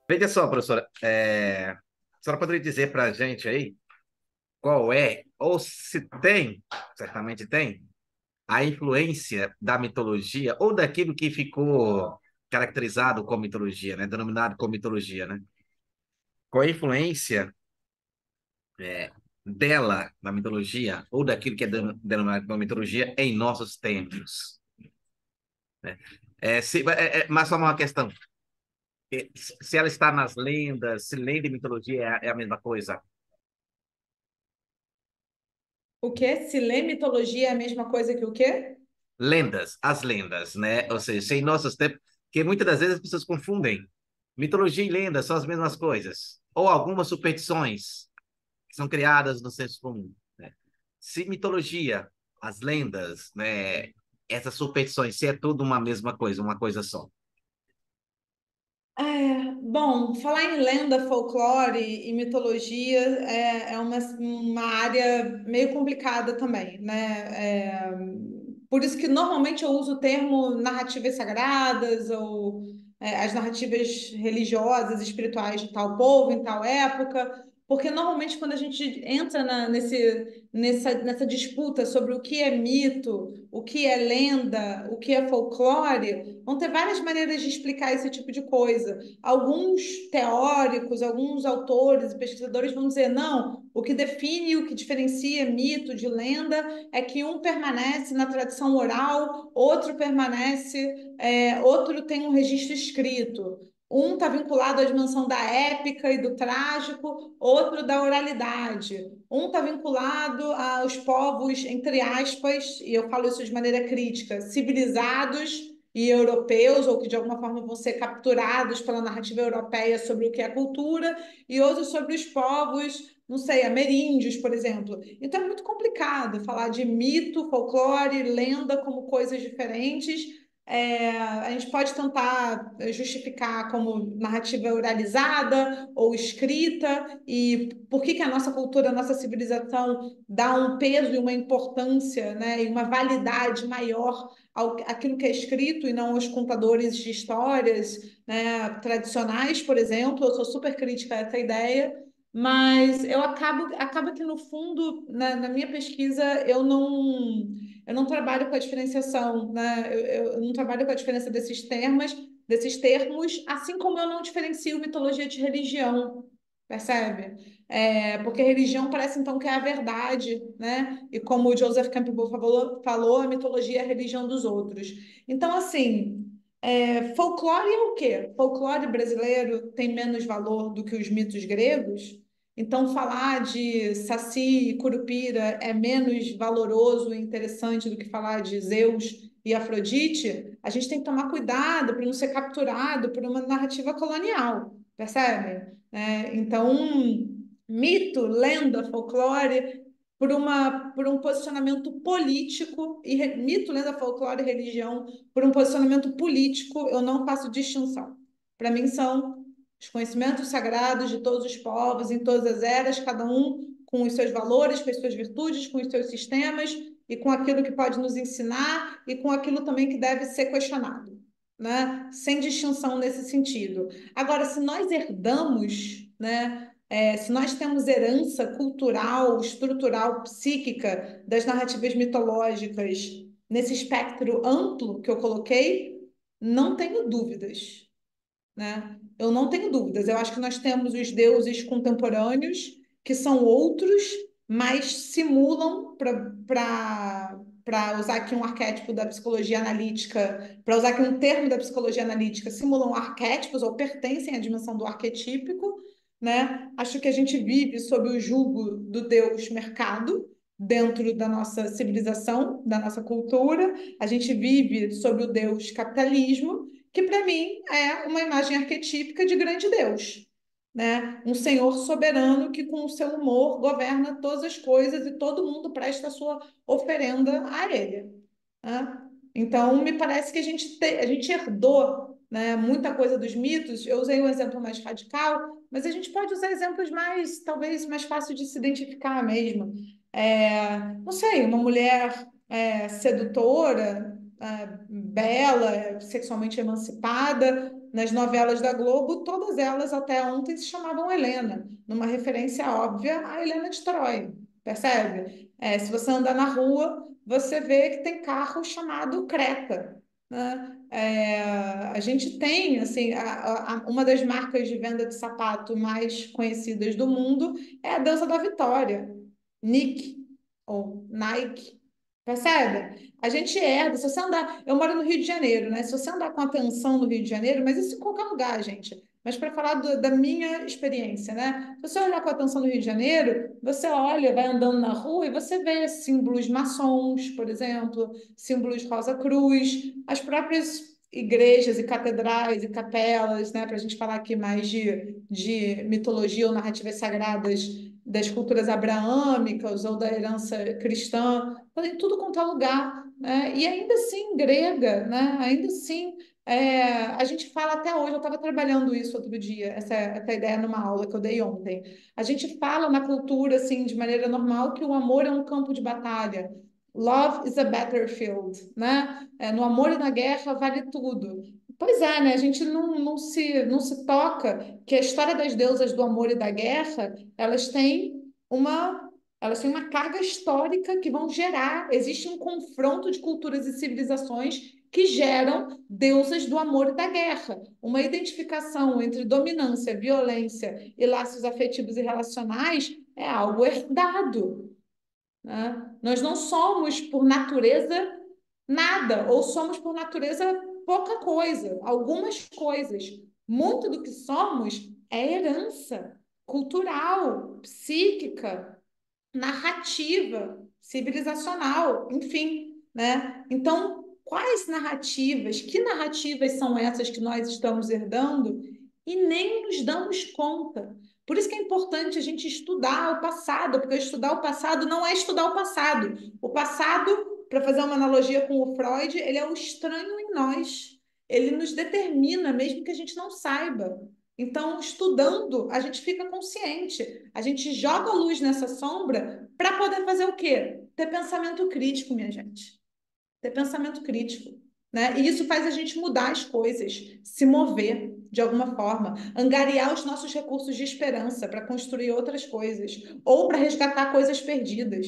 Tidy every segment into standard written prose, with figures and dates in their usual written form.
Veja só, professora, a senhora poderia dizer para a gente aí qual é, ou se tem, certamente tem, a influência da mitologia ou daquilo que ficou caracterizado como mitologia, né? Denominado como mitologia, né? Qual a influência é, dela na mitologia ou daquilo que é denominado como mitologia em nossos tempos, né? Mas só uma questão. Se ela está nas lendas, se lenda e mitologia é a mesma coisa. O quê? Se lê mitologia é a mesma coisa que o quê? Lendas, as lendas, né? Ou seja, em nossos tempos, que muitas das vezes as pessoas confundem. Mitologia e lenda são as mesmas coisas. Ou algumas superstições que são criadas no senso comum, né? Se mitologia, as lendas, né? Essas superstições, se é tudo uma mesma coisa, uma coisa só. Bom, falar em lenda, folclore e mitologia é uma área meio complicada também, né? Por isso que normalmente eu uso o termo narrativas sagradas ou as narrativas religiosas, espirituais de tal povo, em tal época, porque normalmente quando a gente entra nessa disputa sobre o que é mito, o que é lenda, o que é folclore, vão ter várias maneiras de explicar esse tipo de coisa. Alguns teóricos, alguns autores e pesquisadores vão dizer, não, o que define, o que diferencia mito de lenda é que um permanece na tradição oral, outro permanece, outro tem um registro escrito. Um está vinculado à dimensão da épica e do trágico, outro da oralidade. Um está vinculado aos povos, entre aspas, e eu falo isso de maneira crítica, civilizados e europeus, ou que de alguma forma vão ser capturados pela narrativa europeia sobre o que é cultura, e outros sobre os povos, não sei, ameríndios, por exemplo. Então é muito complicado falar de mito, folclore, lenda como coisas diferentes. A gente pode tentar justificar como narrativa oralizada ou escrita, e por que a nossa cultura, a nossa civilização dá um peso e uma importância, né, e uma validade maior aquilo que é escrito e não aos contadores de histórias, né, tradicionais, por exemplo. Eu sou super crítica a essa ideia, mas acaba que no fundo, na minha pesquisa, eu não trabalho com a diferenciação, né? Eu não trabalho com a diferença desses termos, assim como eu não diferencio mitologia de religião, percebe? Porque religião parece então que é a verdade, né? E como o Joseph Campbell falou, a mitologia é a religião dos outros. Então, assim, folclore é o quê? Folclore brasileiro tem menos valor do que os mitos gregos? Então, falar de Saci e Curupira é menos valoroso e interessante do que falar de Zeus e Afrodite? A gente tem que tomar cuidado para não ser capturado por uma narrativa colonial, percebe? Então, mito, lenda, folclore, por um posicionamento político, mito, lenda, folclore e religião, por um posicionamento político, eu não faço distinção. Para mim, são os conhecimentos sagrados de todos os povos, em todas as eras, cada um com os seus valores, com as suas virtudes, com os seus sistemas e com aquilo que pode nos ensinar e com aquilo também que deve ser questionado, né? Sem distinção nesse sentido. Agora, se nós herdamos, né? Se nós temos herança cultural, estrutural, psíquica das narrativas mitológicas nesse espectro amplo que eu coloquei, não tenho dúvidas, né? Eu não tenho dúvidas. Eu acho que nós temos os deuses contemporâneos, que são outros, mas simulam, para usar aqui um arquétipo da psicologia analítica, para usar aqui um termo da psicologia analítica, simulam arquétipos ou pertencem à dimensão do arquetípico, né? Acho que a gente vive sob o jugo do Deus mercado, dentro da nossa civilização, da nossa cultura. A gente vive sob o Deus capitalismo, que para mim é uma imagem arquetípica de grande Deus, né? Um senhor soberano que com o seu humor governa todas as coisas e todo mundo presta a sua oferenda a ele, né? Então, me parece que a gente herdou, né, muita coisa dos mitos. Eu usei um exemplo mais radical, mas a gente pode usar exemplos mais, talvez, mais fáceis de se identificar mesmo. Não sei, uma mulher sedutora. bela, sexualmente emancipada, nas novelas da Globo, todas elas até ontem se chamavam Helena, numa referência óbvia à Helena de Troia, percebe? Se você andar na rua, você vê que tem carro chamado Creta, né? A gente tem, assim, uma das marcas de venda de sapato mais conhecidas do mundo é a deusa da Vitória, Nick ou Nike, percebe? A gente herda, se você andar, eu moro no Rio de Janeiro, né? Se você andar com atenção no Rio de Janeiro, mas isso em qualquer lugar, gente. Mas para falar da minha experiência, né? Se você olhar com atenção no Rio de Janeiro, você olha, vai andando na rua e você vê símbolos maçons, por exemplo, símbolos Rosa Cruz, as próprias igrejas e catedrais e capelas, né? Para a gente falar aqui mais de mitologia ou narrativas sagradas das culturas abraâmicas ou da herança cristã, em tudo quanto é lugar, né? E ainda assim, grega, né? Ainda assim, a gente fala até hoje, eu estava trabalhando isso outro dia, essa ideia numa aula que eu dei ontem. A gente fala na cultura, assim, de maneira normal, que o amor é um campo de batalha. Love is a battlefield, né? No amor e na guerra vale tudo. Pois é, né? A gente não se toca que a história das deusas do amor e da guerra, uma elas têm uma carga histórica que vão gerar, existe um confronto de culturas e civilizações que geram deusas do amor e da guerra. Uma identificação entre dominância, violência e laços afetivos e relacionais é algo herdado, né? Nós não somos, por natureza, nada, ou somos, por natureza, pouca coisa, algumas coisas. Muito do que somos é herança cultural, psíquica, narrativa, civilizacional, enfim, né? Então, quais narrativas, que narrativas são essas que nós estamos herdando e nem nos damos conta? Por isso que é importante a gente estudar o passado, porque estudar o passado não é estudar o passado. O passado, para fazer uma analogia com o Freud, ele é o estranho em nós. Ele nos determina, mesmo que a gente não saiba. Então, estudando, a gente fica consciente. A gente joga luz nessa sombra para poder fazer o quê? Ter pensamento crítico, minha gente. Ter pensamento crítico, né? E isso faz a gente mudar as coisas, se mover de alguma forma, angariar os nossos recursos de esperança para construir outras coisas ou para resgatar coisas perdidas,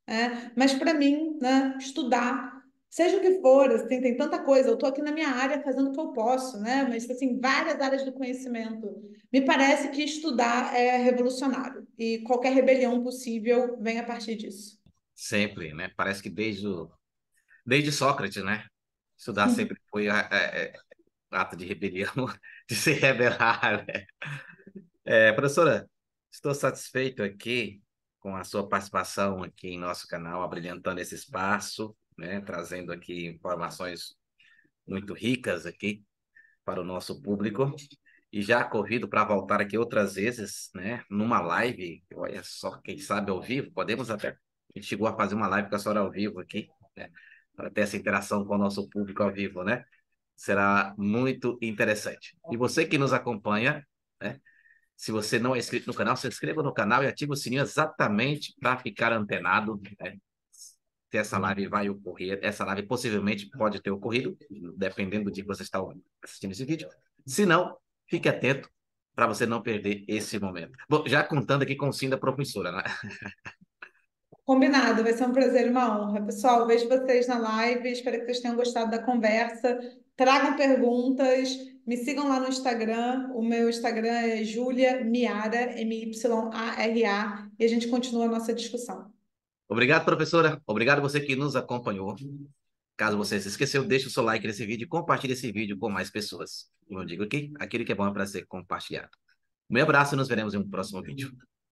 né? Mas para mim, né, estudar, seja o que for, assim, tem tanta coisa, eu estou aqui na minha área fazendo o que eu posso, né? Mas assim, várias áreas do conhecimento. Me parece que estudar é revolucionário e qualquer rebelião possível vem a partir disso. Sempre, né? Parece que desde Sócrates, né? Estudar sempre foi ato de rebelião, de se rebelar, né? Professora, estou satisfeito aqui com a sua participação aqui em nosso canal, abrilhantando esse espaço, né? Trazendo aqui informações muito ricas aqui para o nosso público. E já convido para voltar aqui outras vezes, né? Numa live, olha só, quem sabe ao vivo, podemos até. A gente chegou a fazer uma live com a senhora ao vivo aqui, né? Para ter essa interação com o nosso público ao vivo, né? Será muito interessante. E você que nos acompanha, né? Se você não é inscrito no canal, se inscreva no canal e ative o sininho exatamente para ficar antenado, né? Se essa live vai ocorrer, essa live possivelmente pode ter ocorrido, dependendo do dia que você está assistindo esse vídeo. Se não, fique atento para você não perder esse momento. Bom, já contando aqui com o sim da professora, né? Combinado, vai ser um prazer e uma honra. Pessoal, vejo vocês na live, espero que vocês tenham gostado da conversa. Tragam perguntas, me sigam lá no Instagram. O meu Instagram é Julia Miara, Myara, e a gente continua a nossa discussão. Obrigado, professora. Obrigado você que nos acompanhou. Caso você se esqueceu, deixe o seu like nesse vídeo e compartilhe esse vídeo com mais pessoas. Como eu digo aqui, aquilo que é bom é para ser compartilhado. Um abraço e nos veremos em um próximo vídeo.